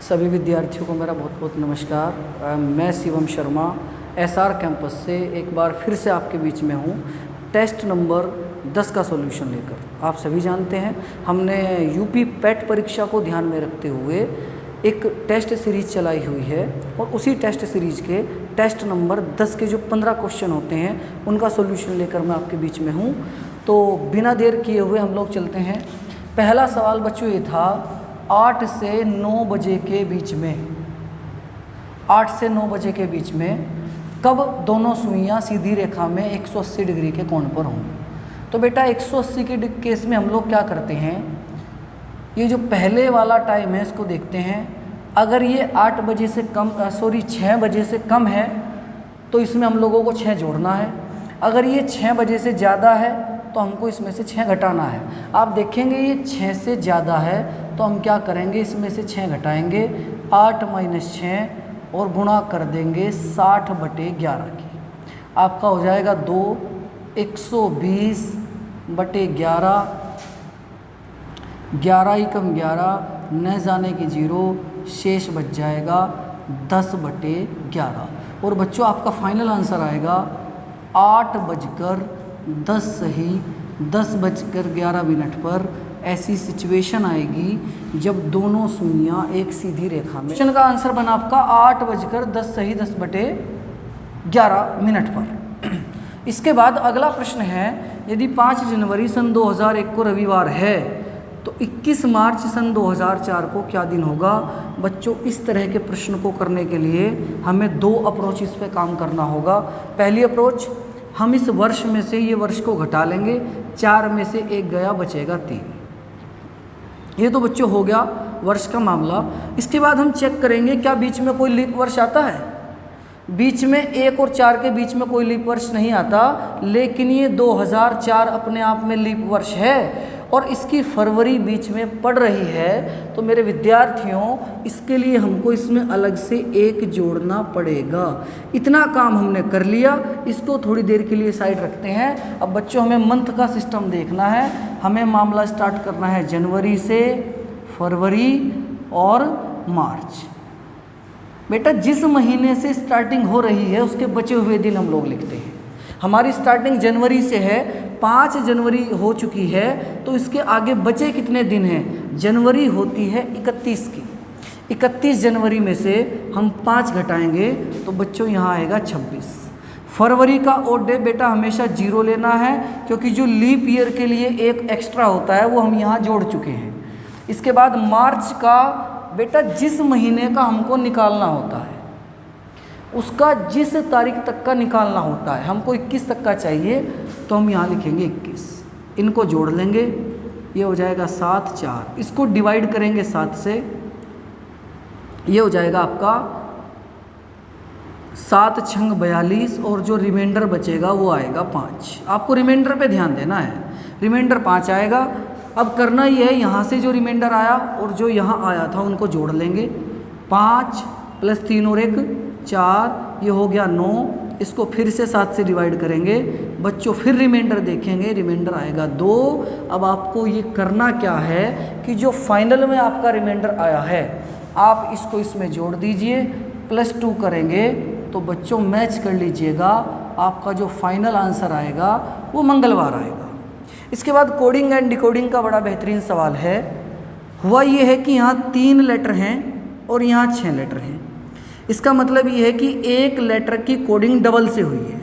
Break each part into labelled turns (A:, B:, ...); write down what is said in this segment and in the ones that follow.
A: सभी विद्यार्थियों को मेरा बहुत बहुत नमस्कार। मैं शिवम शर्मा एसआर कैंपस से एक बार फिर से आपके बीच में हूँ टेस्ट नंबर 10 का सॉल्यूशन लेकर। आप सभी जानते हैं हमने यूपी पेट परीक्षा को ध्यान में रखते हुए एक टेस्ट सीरीज़ चलाई हुई है और उसी टेस्ट सीरीज़ के टेस्ट नंबर 10 के जो 15 क्वेश्चन होते हैं उनका सॉल्यूशन लेकर मैं आपके बीच में हूँ। तो बिना देर किए हुए हम लोग चलते हैं। पहला सवाल बच्चों ये था 8 से 9 बजे के बीच में, 8 से 9 बजे के बीच में कब दोनों सुइयां सीधी रेखा में 180 डिग्री के कोण पर होंगी। तो बेटा 180 के केस में हम लोग क्या करते हैं, ये जो पहले वाला टाइम है इसको देखते हैं। अगर ये 8 बजे से कम 6 बजे से कम है तो इसमें हम लोगों को 6 जोड़ना है। अगर ये 6 बजे से ज़्यादा है तो हमको इसमें से 6 घटाना है। आप देखेंगे ये 6 से ज़्यादा है तो हम क्या करेंगे, इसमें से 6 घटाएंगे, 8 - 6 और गुणा कर देंगे 60/11 की। आपका हो जाएगा 2, 120/11, 11 × 11 न जाने की 0, शेष बच जाएगा 10/11। और बच्चों आपका फाइनल आंसर आएगा 8:10 सही 10:11 पर। ऐसी सिचुएशन आएगी जब दोनों सुइयां एक सीधी रेखा में। क्वेश्चन का आंसर बना आपका 8:10 सही 10:11 पर। इसके बाद अगला प्रश्न है, यदि 5 जनवरी सन 2001 को रविवार है तो 21 मार्च सन 2004 को क्या दिन होगा। बच्चों इस तरह के प्रश्न को करने के लिए हमें 2 अप्रोच इस पे काम करना होगा। पहली अप्रोच, हम इस वर्ष में से ये वर्ष को घटा लेंगे, 4 में से 1 गया, बचेगा 3। ये तो बच्चों हो गया वर्ष का मामला। इसके बाद हम चेक करेंगे क्या बीच में कोई लीप वर्ष आता है। बीच में 1 और 4 के बीच में कोई लीप वर्ष नहीं आता, लेकिन ये 2004 अपने आप में लीप वर्ष है और इसकी फरवरी बीच में पड़ रही है। तो मेरे विद्यार्थियों इसके लिए हमको इसमें अलग से 1 जोड़ना पड़ेगा। इतना काम हमने कर लिया, इसको थोड़ी देर के लिए साइड रखते हैं। अब बच्चों हमें मंथ का सिस्टम देखना है। हमें मामला स्टार्ट करना है जनवरी से, फरवरी और मार्च। बेटा जिस महीने से स्टार्टिंग हो रही है उसके बचे हुए दिन हम लोग लिखते हैं। हमारी स्टार्टिंग जनवरी से है, 5 जनवरी हो चुकी है, तो इसके आगे बचे कितने दिन हैं। जनवरी होती है 31 की, 31 जनवरी में से हम 5 घटाएंगे तो बच्चों यहाँ आएगा 26। फरवरी का ओड डे बेटा हमेशा 0 लेना है, क्योंकि जो लीप ईयर के लिए 1 एक्स्ट्रा होता है वो हम यहाँ जोड़ चुके हैं। इसके बाद मार्च का बेटा जिस महीने का हमको निकालना होता है उसका जिस तारीख तक का निकालना होता है, हमको 21 तक का चाहिए तो हम यहाँ लिखेंगे 21। इनको जोड़ लेंगे, ये हो जाएगा 7, 4। इसको डिवाइड करेंगे 7 से, ये हो जाएगा आपका 7 × 42 और जो रिमाइंडर बचेगा वो आएगा 5। आपको रिमाइंडर पे ध्यान देना है, रिमाइंडर 5 आएगा। अब करना ये है, यहाँ से जो रिमाइंडर आया और जो यहाँ आया था उनको जोड़ लेंगे। 5 + 3 और 1 4, ये हो गया 9। इसको फिर से 7 से डिवाइड करेंगे बच्चों, फिर रिमाइंडर देखेंगे, रिमाइंडर आएगा 2। अब आपको ये करना क्या है कि जो फाइनल में आपका रिमाइंडर आया है आप इसको इसमें जोड़ दीजिए, +2 करेंगे तो बच्चों मैच कर लीजिएगा, आपका जो फाइनल आंसर आएगा वो मंगलवार आएगा। इसके बाद कोडिंग एंड डिकोडिंग का बड़ा बेहतरीन सवाल है। हुआ ये है कि यहाँ 3 लेटर हैं और यहाँ 6 लेटर हैं। इसका मतलब ये है कि एक लेटर की कोडिंग डबल से हुई है।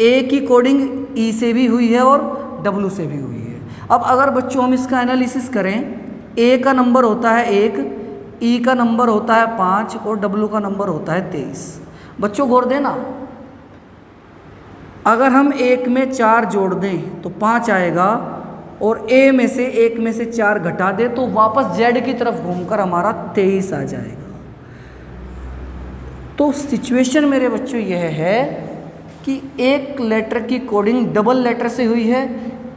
A: ए की कोडिंग ई से भी हुई है और डब्लू से भी हुई है। अब अगर बच्चों हम इसका एनालिसिस करें, ए का नंबर होता है 1, ई का नंबर होता है 5 और डब्लू का नंबर होता है 23। बच्चों गौर देना, अगर हम 1 में 4 जोड़ दें तो 5 आएगा और ए में से 1 में से 4 घटा दें तो वापस जेड की तरफ घूमकर हमारा 23 आ जाएगा। तो सिचुएशन मेरे बच्चों यह है कि एक लेटर की कोडिंग डबल लेटर से हुई है,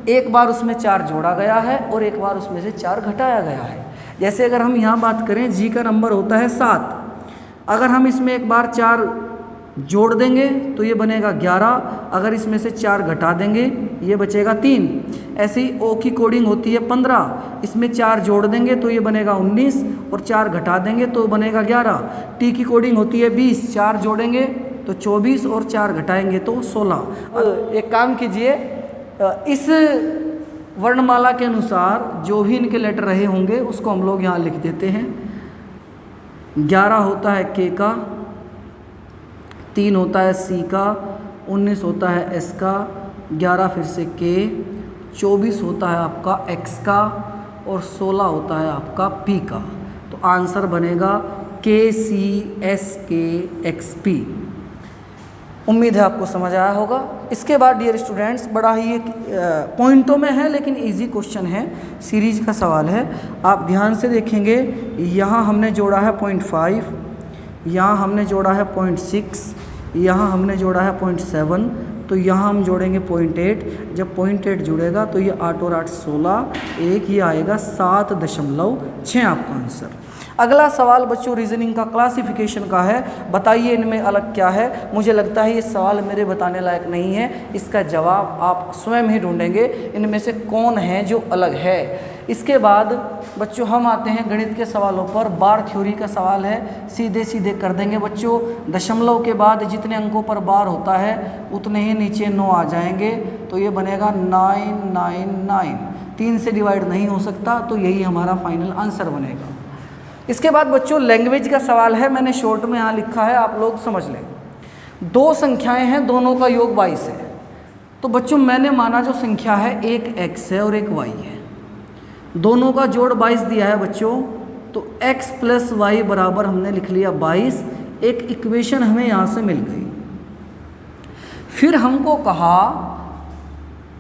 A: एक बार उसमें 4 जोड़ा गया है और एक बार उसमें से 4 घटाया गया है। जैसे अगर हम यहाँ बात करें, जी का नंबर होता है 7, अगर हम इसमें एक बार 4 जोड़ देंगे तो ये बनेगा 11, अगर इसमें से 4 घटा देंगे ये बचेगा 3। ऐसे ही ओ की कोडिंग होती है 15, इसमें 4 जोड़ देंगे तो ये बनेगा 19 और 4 घटा देंगे तो बनेगा 11। टी की कोडिंग होती है 20, 4 जोड़ेंगे तो 24 और 4 घटाएंगे तो 16। एक काम कीजिए, इस वर्णमाला के अनुसार जो भी इनके लेटर रहे होंगे उसको हम लोग यहाँ लिख देते हैं। 11 होता है के का, 3 होता है सी का, 19 होता है एस का, 11 फिर से के, 24 होता है आपका एक्स का और 16 होता है आपका पी का। तो आंसर बनेगा के सी एस के एक्स पी। उम्मीद है आपको समझ आया होगा। इसके बाद डियर स्टूडेंट्स, बड़ा ही एक पॉइंटों में है लेकिन इजी क्वेश्चन है, सीरीज का सवाल है। आप ध्यान से देखेंगे, यहाँ हमने जोड़ा है 0.5, यहाँ हमने जोड़ा है 0.6, यहाँ हमने जोड़ा है 0.7, तो यहाँ हम जोड़ेंगे 0.8। जब 0.8 जुड़ेगा तो ये 8 और 8 16, एक ये आएगा 7.6 आपका आंसर। अगला सवाल बच्चों रीजनिंग का क्लासिफिकेशन का है। बताइए इनमें अलग क्या है। मुझे लगता है ये सवाल मेरे बताने लायक नहीं है, इसका जवाब आप स्वयं ही ढूंढेंगे इनमें से कौन है जो अलग है। इसके बाद बच्चों हम आते हैं गणित के सवालों पर। बार थ्योरी का सवाल है, सीधे सीधे कर देंगे बच्चों। दशमलव के बाद जितने अंकों पर बार होता है उतने ही नीचे 9 आ जाएंगे, तो ये बनेगा 999। 3 से डिवाइड नहीं हो सकता, तो यही हमारा फाइनल आंसर बनेगा। इसके बाद बच्चों लैंग्वेज का सवाल है, मैंने शॉर्ट में यहाँ लिखा है, आप लोग समझ लें। 2 संख्याएं हैं, दोनों का योग 22 है। तो बच्चों मैंने माना जो संख्या है एक x है और एक y है, दोनों का जोड़ 22 दिया है बच्चों, तो x + y बराबर हमने लिख लिया 22। एक इक्वेशन हमें यहाँ से मिल गई। फिर हमको कहा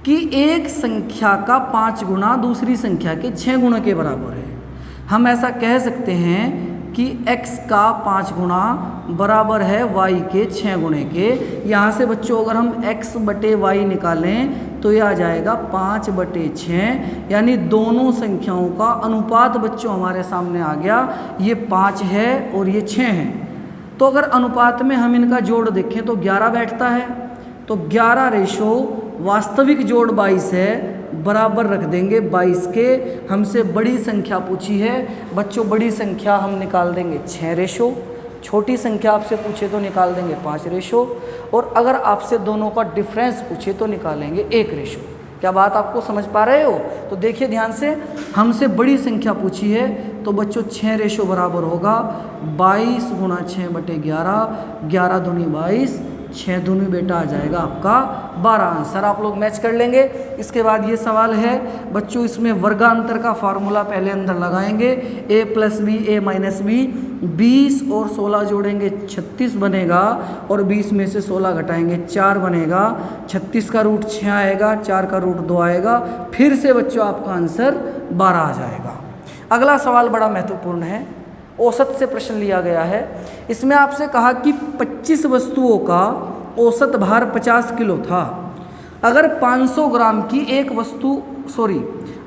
A: कि एक संख्या का 5 गुना दूसरी संख्या के 6 गुना के बराबर है। हम ऐसा कह सकते हैं कि x का 5 गुना बराबर है y के 6 गुणे के। यहाँ से बच्चों अगर हम x/y निकालें तो यह आ जाएगा 5/6, यानी दोनों संख्याओं का अनुपात बच्चों हमारे सामने आ गया। ये 5 है और ये 6 है, तो अगर अनुपात में हम इनका जोड़ देखें तो 11 बैठता है। तो 11 रेशो वास्तविक जोड़ 22 है, बराबर रख देंगे 22 के। हमसे बड़ी संख्या पूछी है बच्चों, बड़ी संख्या हम निकाल देंगे 6 रेशो, छोटी संख्या आपसे पूछे तो निकाल देंगे 5 रेशो, और अगर आपसे दोनों का डिफरेंस पूछे तो निकालेंगे 1 रेशो। क्या बात आपको समझ पा रहे हो? तो देखिए ध्यान से, हमसे बड़ी संख्या पूछी है तो बच्चों 6 रेशो बराबर होगा 22 × 6/11, 11 दूनी 22, 6 दूनी बेटा आ जाएगा आपका 12। आंसर आप लोग मैच कर लेंगे। इसके बाद ये सवाल है बच्चों, इसमें वर्गांतर का फार्मूला पहले अंदर लगाएंगे। a + b a - b, 20 और 16 जोड़ेंगे 36 बनेगा, और 20 में से 16 घटाएंगे 4 बनेगा। 36 का रूट 6 आएगा, 4 का रूट 2 आएगा, फिर से बच्चों आपका आंसर 12 आ जाएगा। अगला सवाल बड़ा महत्वपूर्ण है, औसत से प्रश्न लिया गया है। इसमें आपसे कहा कि 25 वस्तुओं का औसत भार 50 किलो था। अगर 500 ग्राम की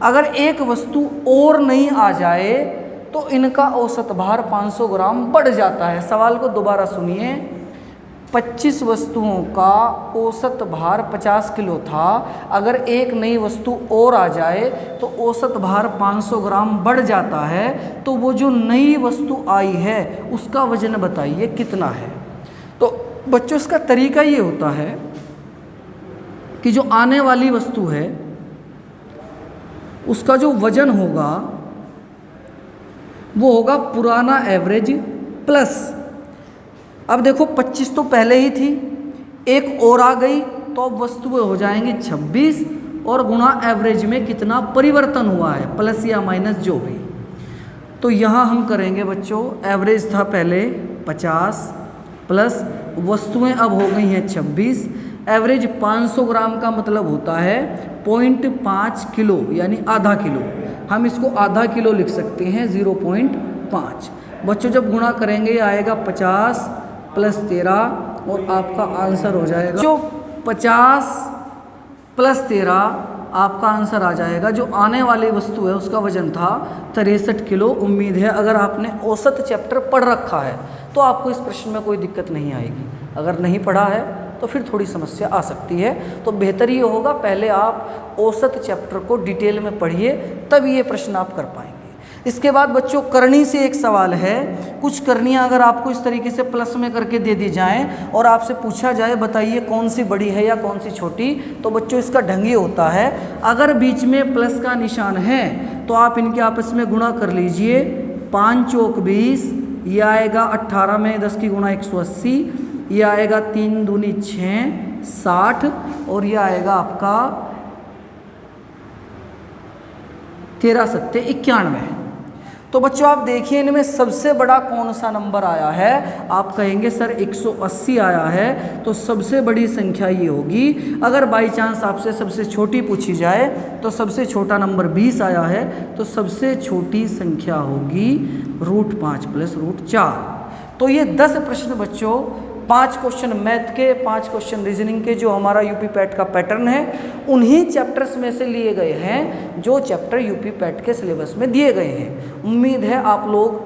A: अगर एक वस्तु और नहीं आ जाए तो इनका औसत भार 500 ग्राम बढ़ जाता है। सवाल को दोबारा सुनिए। 25 वस्तुओं का औसत भार 50 किलो था, अगर एक नई वस्तु और आ जाए तो औसत भार 500 ग्राम बढ़ जाता है, तो वो जो नई वस्तु आई है उसका वजन बताइए कितना है। तो बच्चों इसका तरीका ये होता है कि जो आने वाली वस्तु है उसका जो वजन होगा वो होगा पुराना एवरेज प्लस, अब देखो 25 तो पहले ही थी, एक और आ गई तो अब वस्तुएं हो जाएंगी 26, और गुणा एवरेज में कितना परिवर्तन हुआ है, प्लस या माइनस जो भी। तो यहाँ हम करेंगे बच्चों, एवरेज था पहले 50 प्लस वस्तुएं अब हो गई हैं 26। एवरेज 500 ग्राम का मतलब होता है 0.5 किलो, यानी आधा किलो। हम इसको आधा किलो लिख सकते हैं 0.5। बच्चों जब गुणा करेंगे आएगा 50 + 13 और आपका आंसर हो जाएगा जो 50 + 13 आपका आंसर आ जाएगा। जो आने वाली वस्तु है उसका वजन था 63 किलो। उम्मीद है अगर आपने औसत चैप्टर पढ़ रखा है तो आपको इस प्रश्न में कोई दिक्कत नहीं आएगी। अगर नहीं पढ़ा है तो फिर थोड़ी समस्या आ सकती है। तो बेहतर ये होगा पहले आप औसत चैप्टर को डिटेल में पढ़िए, तब ये प्रश्न आप कर पाएंगे। इसके बाद बच्चों करनी से एक सवाल है। कुछ करनियाँ अगर आपको इस तरीके से प्लस में करके दे दी जाएं और आपसे पूछा जाए बताइए कौन सी बड़ी है या कौन सी छोटी, तो बच्चों इसका ढंग ये होता है, अगर बीच में प्लस का निशान है तो आप इनके आपस में गुणा कर लीजिए। 5 चौक 20, यह आएगा 18 में 10 की गुणा 180, यह आएगा 3 दूनी 6 60, और यह आएगा आपका 13 सत्ते 91। तो बच्चों आप देखिए इनमें सबसे बड़ा कौन सा नंबर आया है। आप कहेंगे सर 180 आया है, तो सबसे बड़ी संख्या ये होगी। अगर बाई चांस आपसे सबसे छोटी पूछी जाए तो सबसे छोटा नंबर 20 आया है, तो सबसे छोटी संख्या होगी √5 + √4। तो ये 10 प्रश्न बच्चों, 5 क्वेश्चन मैथ के, 5 क्वेश्चन रीजनिंग के, जो हमारा यूपी पैट का पैटर्न है, उन्हीं चैप्टर्स में से लिए गए हैं जो चैप्टर यूपी पैट के सिलेबस में दिए गए हैं। उम्मीद है आप लोग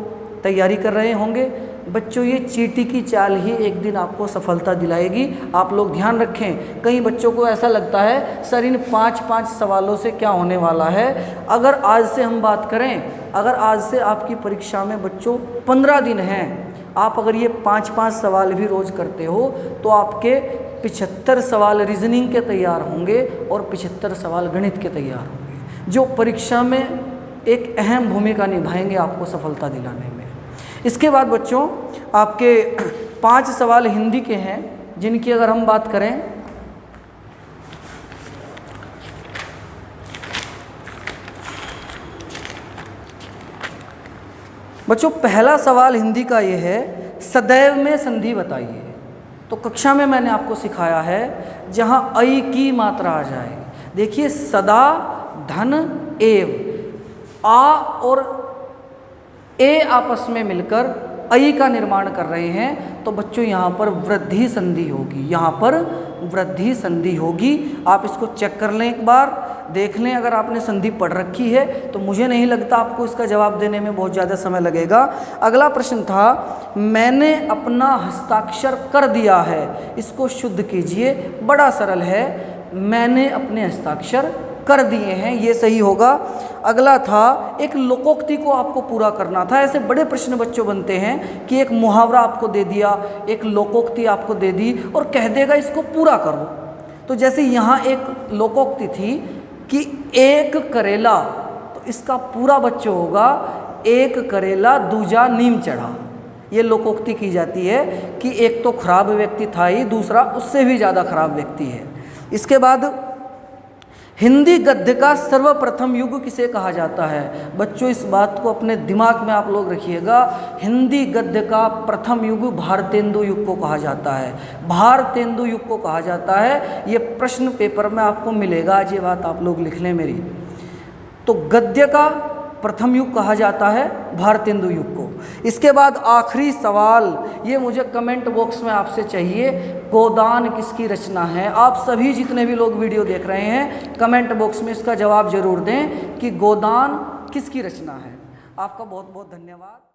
A: तैयारी कर रहे होंगे। बच्चों ये चींटी की चाल ही एक दिन आपको सफलता दिलाएगी। आप लोग ध्यान रखें, कई बच्चों को ऐसा लगता है सर इन 5-5 सवालों से क्या होने वाला है। अगर आज से हम बात करें, अगर आज से आपकी परीक्षा में बच्चों 15 दिन हैं, आप अगर ये 5-5 सवाल भी रोज़ करते हो तो आपके 75 सवाल रीजनिंग के तैयार होंगे और 75 सवाल गणित के तैयार होंगे, जो परीक्षा में एक अहम भूमिका निभाएंगे आपको सफलता दिलाने में। इसके बाद बच्चों आपके 5 सवाल हिंदी के हैं, जिनकी अगर हम बात करें, बच्चों पहला सवाल हिंदी का ये है, सदैव में संधि बताइए। तो कक्षा में मैंने आपको सिखाया है जहाँ ऐ की मात्रा आ जाए। देखिए सदा, धन, एव, आ और ए आपस में मिलकर ऐ का निर्माण कर रहे हैं, तो बच्चों यहाँ पर वृद्धि संधि होगी, यहाँ पर वृद्धि संधि होगी। आप इसको चेक कर लें, एक बार देख लें। अगर आपने संधि पढ़ रखी है तो मुझे नहीं लगता आपको इसका जवाब देने में बहुत ज़्यादा समय लगेगा। अगला प्रश्न था, मैंने अपना हस्ताक्षर कर दिया है, इसको शुद्ध कीजिए। बड़ा सरल है, मैंने अपने हस्ताक्षर कर दिए हैं, ये सही होगा। अगला था, एक लोकोक्ति को आपको पूरा करना था। ऐसे बड़े प्रश्न बच्चों बनते हैं कि एक मुहावरा आपको दे दिया, एक लोकोक्ति आपको दे दी और कह देगा इसको पूरा करो। तो जैसे यहाँ एक लोकोक्ति थी कि एक करेला, तो इसका पूरा बच्चों होगा एक करेला दूजा नीम चढ़ा। ये लोकोक्ति की जाती है कि एक तो खराब व्यक्ति था ही, दूसरा उससे भी ज़्यादा खराब व्यक्ति है। इसके बाद हिंदी गद्य का सर्वप्रथम युग किसे कहा जाता है। बच्चों इस बात को अपने दिमाग में आप लोग रखिएगा, हिंदी गद्य का प्रथम युग भारतेंदु युग को कहा जाता है, भारतेंदु युग को कहा जाता है। ये प्रश्न पेपर में आपको मिलेगा, आज ये बात आप लोग लिख लें मेरी। तो गद्य का प्रथम युग कहा जाता है भारतेंदु युग को। इसके बाद आखिरी सवाल, ये मुझे कमेंट बॉक्स में आपसे चाहिए, गोदान किसकी रचना है। आप सभी जितने भी लोग वीडियो देख रहे हैं कमेंट बॉक्स में इसका जवाब जरूर दें कि गोदान किसकी रचना है। आपका बहुत बहुत धन्यवाद।